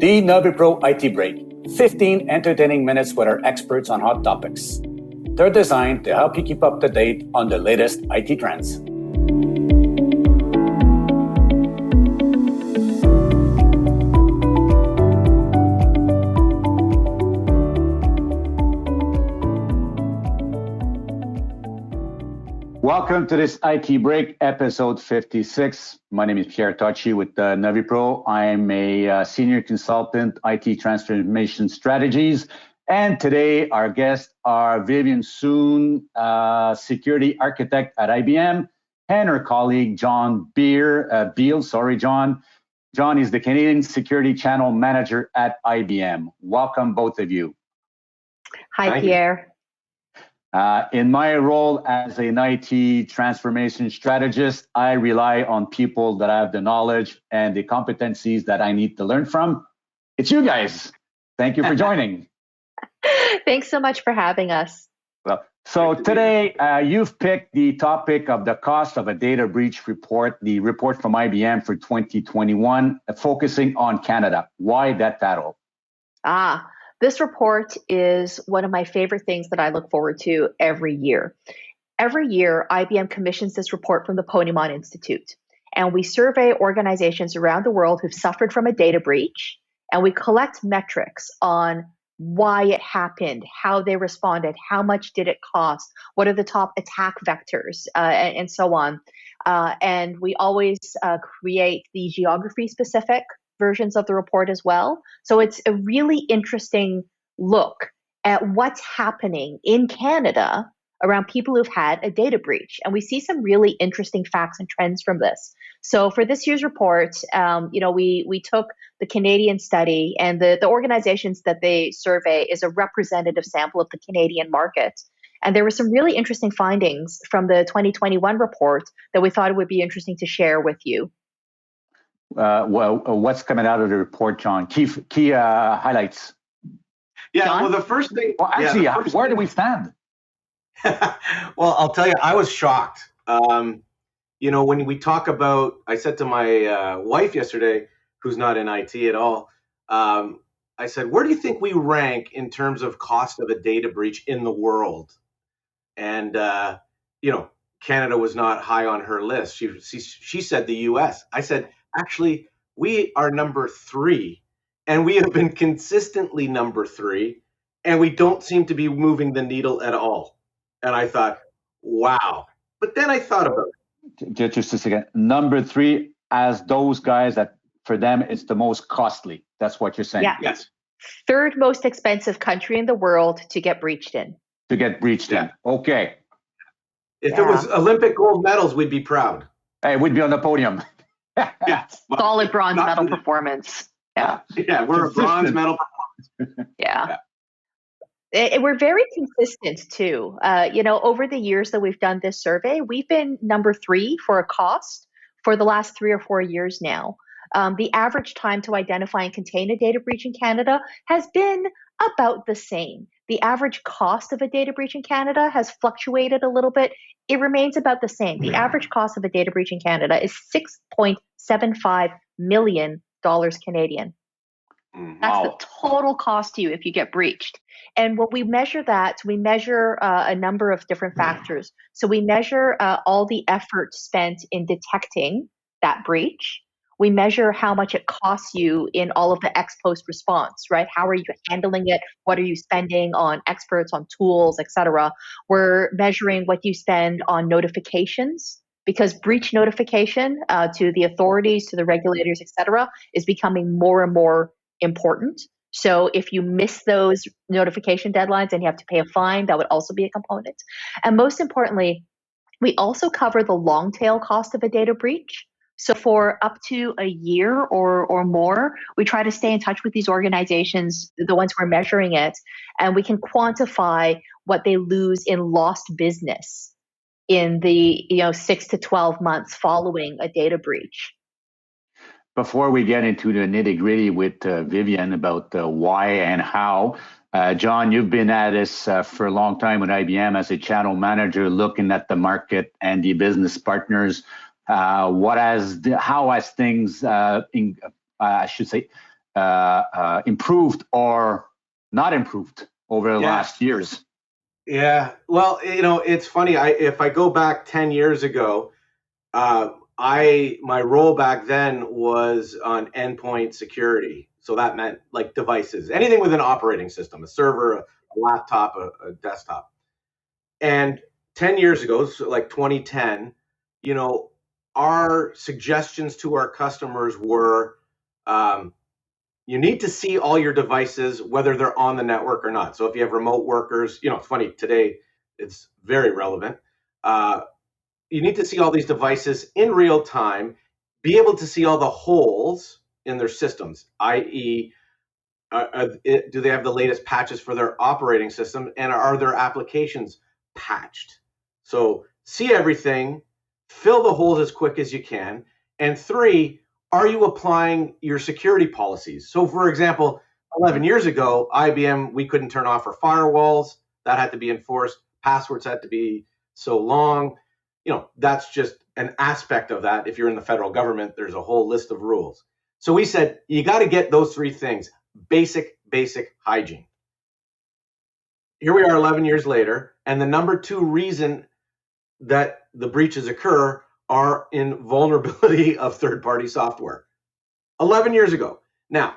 The NaviPro IT Break, 15 entertaining minutes with our experts on hot topics. They're designed to help you keep up to date on the latest IT trends. Welcome to this IT Break, episode 56. My name is Pierre Tocci with NaviPro. I'm a senior consultant, IT transformation strategies. And today our guests are Vivienne Suen, security architect at IBM, and her colleague, John Beal. John. John is the Canadian security channel manager at IBM. Welcome, both of you. Hi, Thank Pierre. You. In my role as an IT transformation strategist, I rely on people that have the knowledge and the competencies that I need to learn from. It's you guys. Thank you for joining. Thanks so much for having us. Well, so today you've picked the topic of the cost of a data breach report, the report from IBM for 2021, focusing on Canada. Why that battle? This report is one of my favorite things that I look forward to every year. Every year, IBM commissions this report from the Ponemon Institute, and we survey organizations around the world who've suffered from a data breach, and we collect metrics on why it happened, how they responded, how much did it cost, what are the top attack vectors, and so on. And we always create the geography-specific versions of the report as well. So it's a really interesting look at what's happening in Canada around people who've had a data breach. And we see some really interesting facts and trends from this. So for this year's report, we took the Canadian study, and the organizations that they survey is a representative sample of the Canadian market. And there were some really interesting findings from the 2021 report that we thought it would be interesting to share with you. What's coming out of the report, John? Key highlights. Yeah, John? well, the first thing... Well, actually, where do we stand? Well, I'll tell you, I was shocked. When we talk about... I said to my wife yesterday, who's not in IT at all, I said, where do you think we rank in terms of cost of a data breach in the world? And, Canada was not high on her list. She said the U.S. I said, actually, we are number 3, and we have been consistently number 3, and we don't seem to be moving the needle at all. And I thought, wow. But then I thought about it. Just a second. Number 3 as those guys that for them it's the most costly. That's what you're saying. Yeah. Yes. Third most expensive country in the world to get breached in. In. Okay. If it was Olympic gold medals, we'd be proud. Hey, we'd be on the podium. Yeah, solid bronze medal performance. Yeah, we're a bronze medal performance. Yeah. We're very consistent too. Over the years that we've done this survey, we've been number 3 for a cost for the last 3 or 4 years now. The average time to identify and contain a data breach in Canada has been about the same. The average cost of a data breach in Canada has fluctuated a little bit. It remains about the same. The average cost of a data breach in Canada is $6.75 million Canadian. That's the total cost to you if you get breached. And when we measure that, we measure a number of different factors. So we measure all the effort spent in detecting that breach. We measure how much it costs you in all of the ex-post response, right? How are you handling it? What are you spending on experts, on tools, et cetera? We're measuring what you spend on notifications, because breach notification to the authorities, to the regulators, et cetera, is becoming more and more important. So if you miss those notification deadlines and you have to pay a fine, that would also be a component. And most importantly, we also cover the long tail cost of a data breach. So for up to a year or more, we try to stay in touch with these organizations, the ones who are measuring it, and we can quantify what they lose in lost business in the 6 to 12 months following a data breach. Before we get into the nitty-gritty with Vivienne about why and how, John, you've been at this for a long time with IBM as a channel manager, looking at the market and the business partners. How has things, improved or not improved over the last years? Yeah. Well, it's funny. If I go back 10 years ago, my role back then was on endpoint security. So that meant like devices, anything with an operating system, a server, a laptop, a desktop. And 10 years ago, so like 2010, our suggestions to our customers were, you need to see all your devices, whether they're on the network or not. So if you have remote workers, it's funny, today it's very relevant. You need to see all these devices in real time, be able to see all the holes in their systems, i.e., do they have the latest patches for their operating system, and are their applications patched? So see everything, fill the holes as quick as you can. And 3, are you applying your security policies? So for example, 11 years ago, IBM, we couldn't turn off our firewalls. That had to be enforced. Passwords had to be so long. That's just an aspect of that. If you're in the federal government, there's a whole list of rules. So we said, you got to get those 3 things, basic hygiene. Here we are 11 years later, and the number 2 reason that the breaches occur are in vulnerability of third-party software. 11 years ago. Now,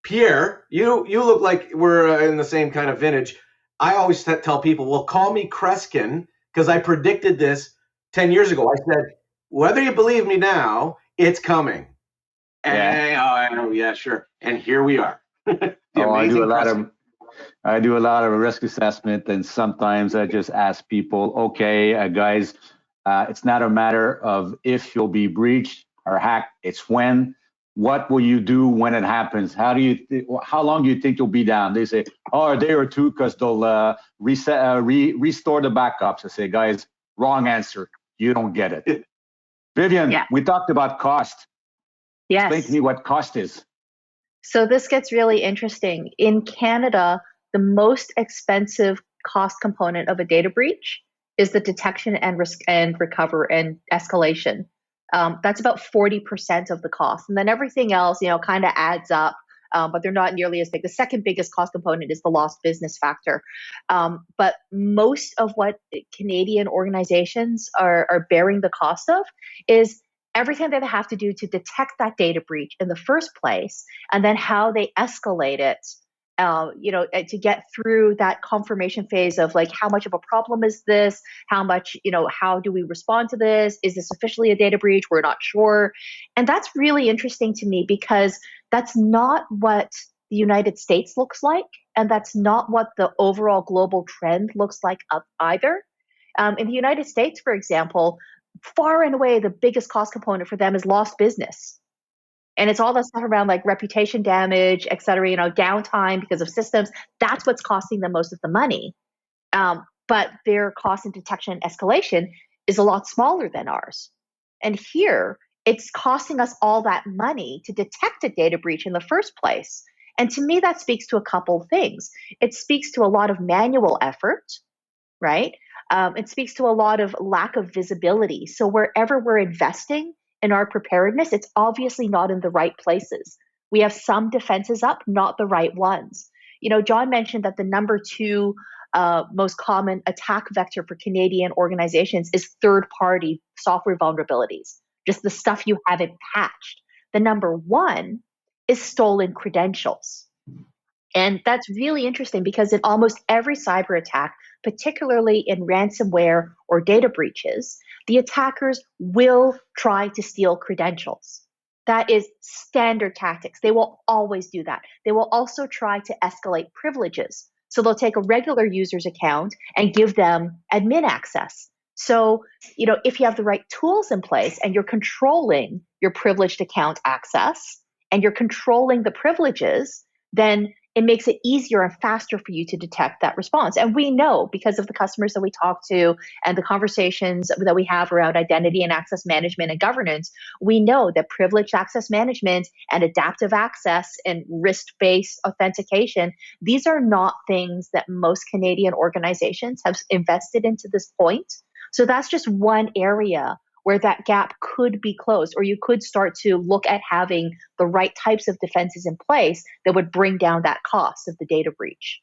Pierre, you look like we're in the same kind of vintage. I always tell people, well, call me Kreskin, because I predicted this 10 years ago. I said, whether you believe me now, it's coming. And yeah, sure. And here we are. I do a lot of risk assessment, and sometimes I just ask people, okay, guys, it's not a matter of if you'll be breached or hacked, it's when. What will you do when it happens? How long do you think you'll be down? They say, a day or 2, because they'll restore the backups. I say, guys, wrong answer. You don't get it. Vivienne, we talked about cost. Yes. Explain to me what cost is. So this gets really interesting. In Canada, the most expensive cost component of a data breach is the detection and risk and recover and escalation. That's about 40% of the cost. And then everything else, kind of adds up, but they're not nearly as big. The second biggest cost component is the lost business factor. But most of what Canadian organizations are bearing the cost of is everything that they have to do to detect that data breach in the first place, and then how they escalate it, to get through that confirmation phase of like, how much of a problem is this? How much, how do we respond to this? Is this officially a data breach? We're not sure. And that's really interesting to me, because that's not what the United States looks like. And that's not what the overall global trend looks like either. In the United States, for example, far and away, the biggest cost component for them is lost business. And it's all that stuff around like reputation damage, et cetera, downtime because of systems. That's what's costing them most of the money. But their cost in detection and escalation is a lot smaller than ours. And here, it's costing us all that money to detect a data breach in the first place. And to me, that speaks to a couple of things. It speaks to a lot of manual effort, right? It speaks to a lot of lack of visibility. So wherever we're investing in our preparedness, it's obviously not in the right places. We have some defenses up, not the right ones. John mentioned that the number 2 most common attack vector for Canadian organizations is third-party software vulnerabilities, just the stuff you haven't patched. The number 1 is stolen credentials. And that's really interesting, because in almost every cyber attack, particularly in ransomware or data breaches, the attackers will try to steal credentials. That is standard tactics. They will always do that. They will also try to escalate privileges. So they'll take a regular user's account and give them admin access. So, if you have the right tools in place and you're controlling your privileged account access and you're controlling the privileges, then it makes it easier and faster for you to detect that response. And we know, because of the customers that we talk to and the conversations that we have around identity and access management and governance, we know that privileged access management and adaptive access and risk-based authentication, these are not things that most Canadian organizations have invested into this point. So that's just one area where that gap could be closed, or you could start to look at having the right types of defenses in place that would bring down that cost of the data breach.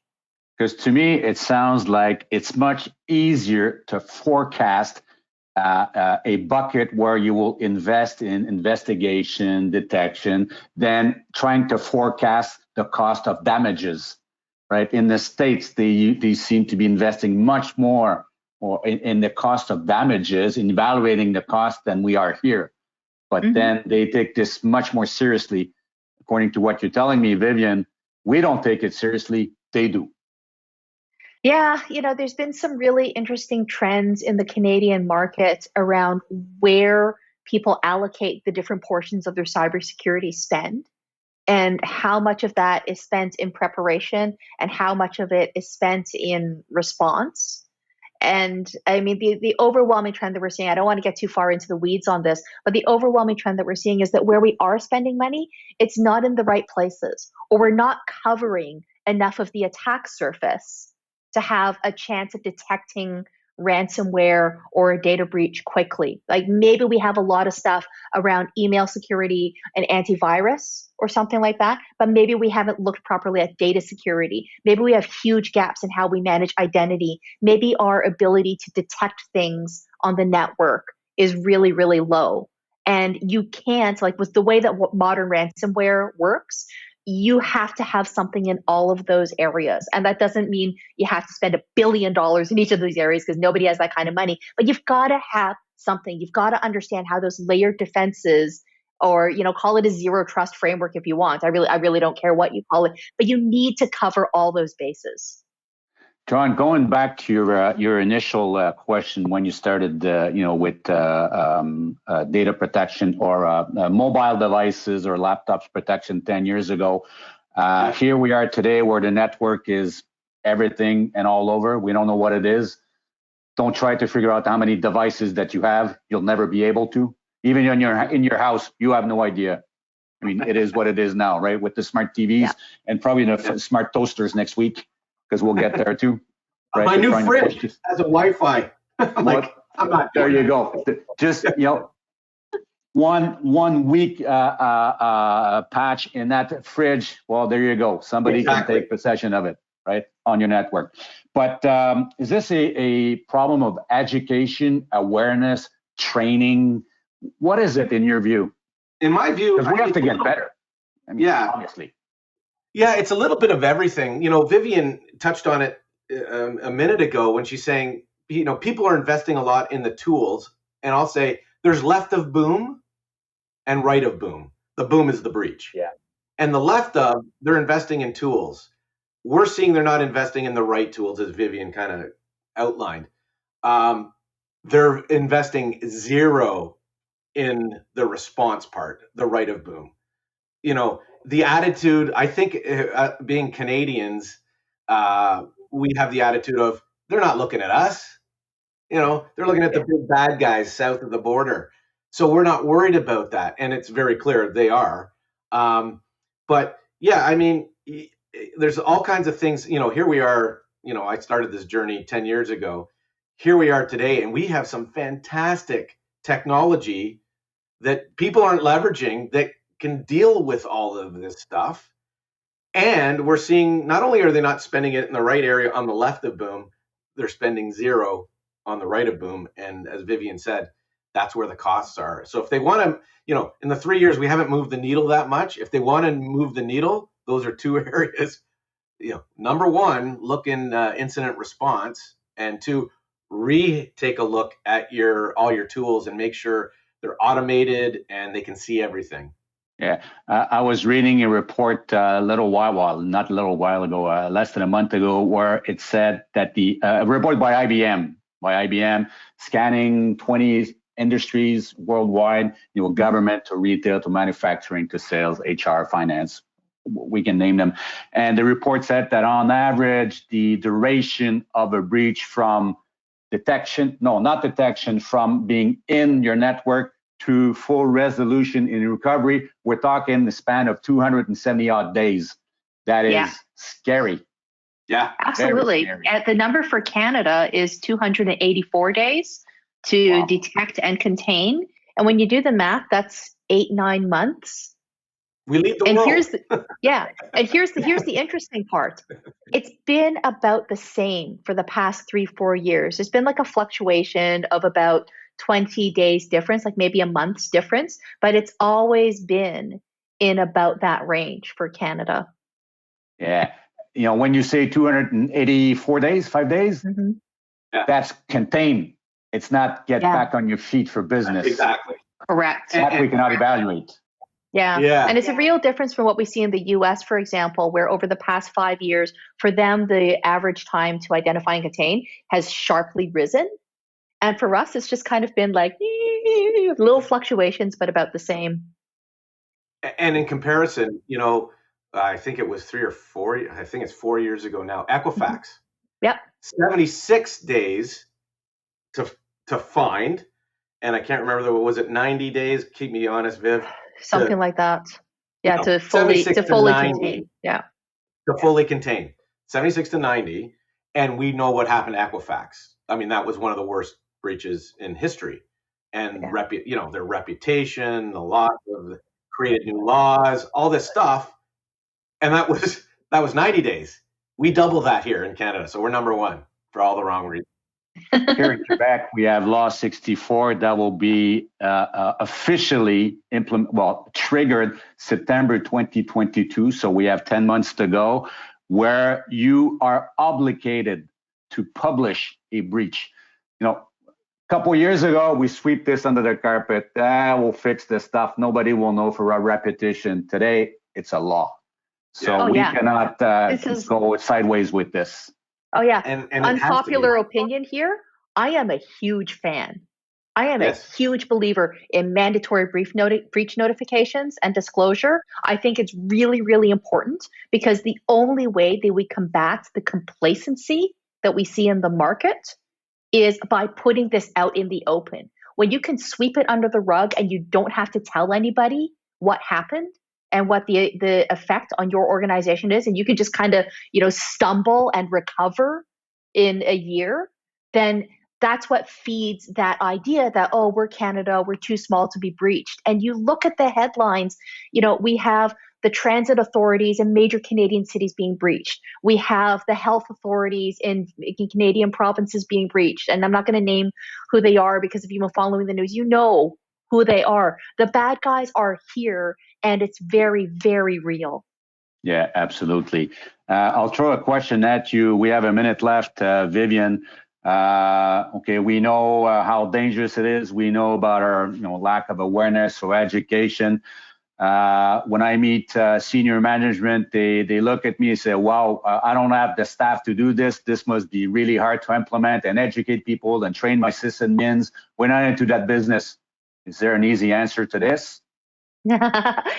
Because to me, it sounds like it's much easier to forecast a bucket where you will invest in investigation, detection, than trying to forecast the cost of damages, right? In the States, they seem to be investing much more or in the cost of damages, in evaluating the cost than we are here. But then they take this much more seriously. According to what you're telling me, Vivienne, we don't take it seriously, they do. Yeah, there's been some really interesting trends in the Canadian market around where people allocate the different portions of their cybersecurity spend and how much of that is spent in preparation and how much of it is spent in response. And I mean, the overwhelming trend that we're seeing, I don't want to get too far into the weeds on this, but the overwhelming trend that we're seeing is that where we are spending money, it's not in the right places, or we're not covering enough of the attack surface to have a chance of detecting ransomware or a data breach quickly. Like maybe we have a lot of stuff around email security and antivirus or something like that, but maybe we haven't looked properly at data security. Maybe we have huge gaps in how we manage identity. Maybe our ability to detect things on the network is really, really low. And you can't, like with the way that modern ransomware works, you have to have something in all of those areas. And that doesn't mean you have to spend $1 billion in each of those areas because nobody has that kind of money. But you've got to have something. You've got to understand how those layered defenses, or call it a zero trust framework if you want. I really don't care what you call it, but you need to cover all those bases. John, going back to your initial question when you started, with data protection or mobile devices or laptops protection 10 years ago, here we are today where the network is everything and all over. We don't know what it is. Don't try to figure out how many devices that you have. You'll never be able to. Even in your house, you have no idea. I mean, it is what it is now, right? With the smart TVs and probably the smart toasters next week, because we'll get there too. Right? My new fridge has a Wi-Fi. I'm not. There you go. Just one week patch in that fridge. Well, there you go. Somebody can take possession of it, right, on your network. But is this a problem of education, awareness, training? What is it in your view? In my view, because we have to get better. I mean, obviously. Yeah, it's a little bit of everything. Vivienne touched on it a minute ago when she's saying, people are investing a lot in the tools, and I'll say there's left of boom and right of boom. The boom is the breach. Yeah. And the left of, they're investing in tools. We're seeing they're not investing in the right tools, as Vivienne kind of outlined. They're investing zero in the response part, the right of boom. The attitude, I think, being Canadians, we have the attitude of they're not looking at us. They're looking at the big bad guys south of the border. So we're not worried about that. And it's very clear they are. But yeah, I mean, there's all kinds of things. Here we are. I started this journey 10 years ago. Here we are today, and we have some fantastic technology that people aren't leveraging that can deal with all of this stuff. And we're seeing not only are they not spending it in the right area on the left of boom, they're spending zero on the right of boom. And as Vivienne said, that's where the costs are. So if they want to, in the 3 years, we haven't moved the needle that much. If they want to move the needle, those are two areas. Number one, look in incident response, and two, take a look at all your tools and make sure they're automated and they can see everything. Yeah, I was reading a report not a little while ago, less than a month ago, where it said that a report by IBM scanning 20 industries worldwide, government to retail to manufacturing to sales, HR, finance, we can name them. And the report said that on average, the duration of a breach from from being in your network to full resolution in recovery, we're talking the span of 270 odd days. That is scary. Yeah, absolutely. The number for Canada is 284 days to detect and contain. And when you do the math, that's 8-9 months. We leave the and world. here's the interesting part. It's been about the same for the past 3-4 years. There's been like a fluctuation of about 20 days difference, like maybe a month's difference, but it's always been in about that range for Canada. Yeah. When you say 284 days, 5 days, that's contained. It's not get back on your feet for business. Exactly. Correct. That we cannot evaluate. Yeah. And it's a real difference from what we see in the US, for example, where over the past 5 years, for them, the average time to identify and contain has sharply risen. And for us, it's just kind of been like little fluctuations, but about the same. And in comparison, I think it was 3 or 4, I think it's 4 years ago now, Equifax. Yep. 76 days to find. And I can't remember, was it 90 days? Keep me honest, Viv. Something like that. Yeah, to fully contain. Yeah. To fully contain. 76 to 90. And we know what happened to Equifax. I mean, that was one of the worst breaches in history. And their reputation, the law, created new laws, all this stuff. And that was 90 days. We double that here in Canada. So we're number one for all the wrong reasons. Here in Quebec, we have Law 64 that will be officially triggered September 2022. So we have 10 months to go, where you are obligated to publish a breach. A couple of years ago, we sweep this under the carpet. We'll fix this stuff. Nobody will know for a repetition. Today, it's a law. So we cannot go sideways with this. Oh, yeah. And unpopular opinion here, I am a huge fan. I am a huge believer in mandatory breach notifications and disclosure. I think it's really, really important because the only way that we combat the complacency that we see in the market is by putting this out in the open. When you can sweep it under the rug and you don't have to tell anybody what happened and what the effect on your organization is, and you can just kind of, stumble and recover in a year, then that's what feeds that idea that, oh, we're Canada, we're too small to be breached. And you look at the headlines, we have the transit authorities in major Canadian cities being breached. We have the health authorities in Canadian provinces being breached. And I'm not going to name who they are because if you've been following the news, you know who they are. The bad guys are here, and it's very, very real. Yeah, absolutely. I'll throw a question at you. We have a minute left, Vivienne. Okay, we know how dangerous it is. We know about our lack of awareness or education. When I meet senior management, they look at me and say, wow, I don't have the staff to do this. This must be really hard to implement and educate people and train my sysadmins. We're not into that business. Is there an easy answer to this?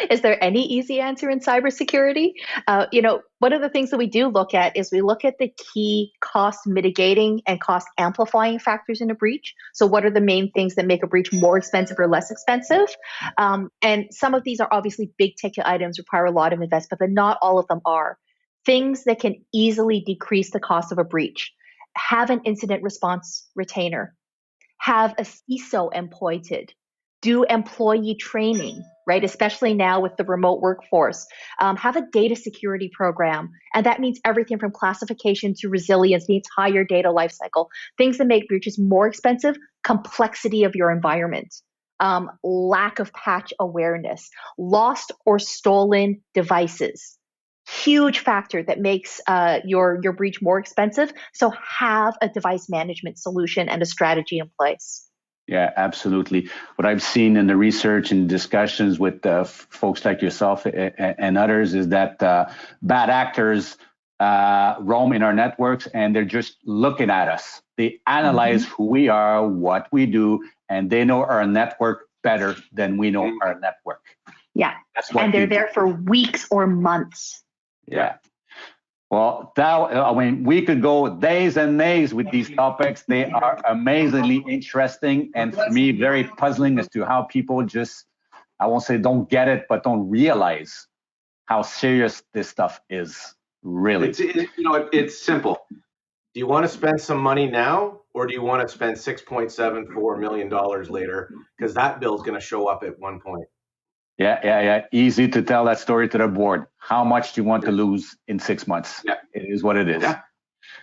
Is there any easy answer in cybersecurity? One of the things that we do look at is we look at the key cost mitigating and cost amplifying factors in a breach. So what are the main things that make a breach more expensive or less expensive? And some of these are obviously big ticket items, require a lot of investment, but not all of them are. Things that can easily decrease the cost of a breach. Have an incident response retainer. Have a CISO appointed. Do employee training, right? Especially now with the remote workforce. Have a data security program. And that means everything from classification to resilience, the entire data lifecycle. Things that make breaches more expensive, complexity of your environment, lack of patch awareness, lost or stolen devices. Huge factor that makes your breach more expensive. So have a device management solution and a strategy in place. Yeah, absolutely. What I've seen in the research and discussions with folks like yourself and others is that bad actors roam in our networks and they're just looking at us. They analyze who we are, what we do, and they know our network better than we know our network. Yeah, and they're there for weeks or months. Yeah. Well, we could go days and days with these topics. They are amazingly interesting and for me, very puzzling as to how people just, I won't say don't get it, but don't realize how serious this stuff is, really. It's simple. Do you want to spend some money now or do you want to spend $6.74 million later? Because that bill's going to show up at one point. Yeah. Easy to tell that story to the board. How much do you want to lose in 6 months? Yeah. It is what it is. Yeah.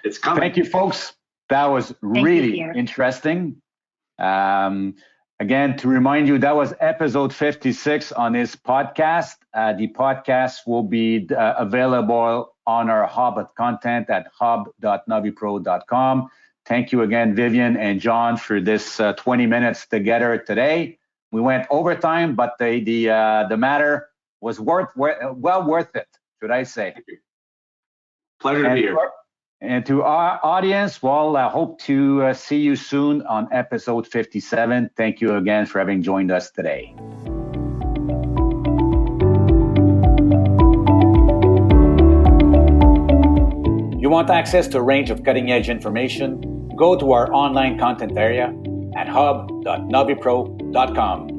It's coming. Thank you, folks. That was really interesting. Again, to remind you, that was episode 56 on this podcast. The podcast will be available on our hub of content at hub.navipro.com. Thank you again, Vivienne and John, for this 20 minutes together today. We went overtime, but the matter was well worth it, should I say. Thank you. Pleasure to be here. And to our audience, well, I hope to see you soon on episode 57. Thank you again for having joined us today. You want access to a range of cutting-edge information? Go to our online content area at hub.navipro.com.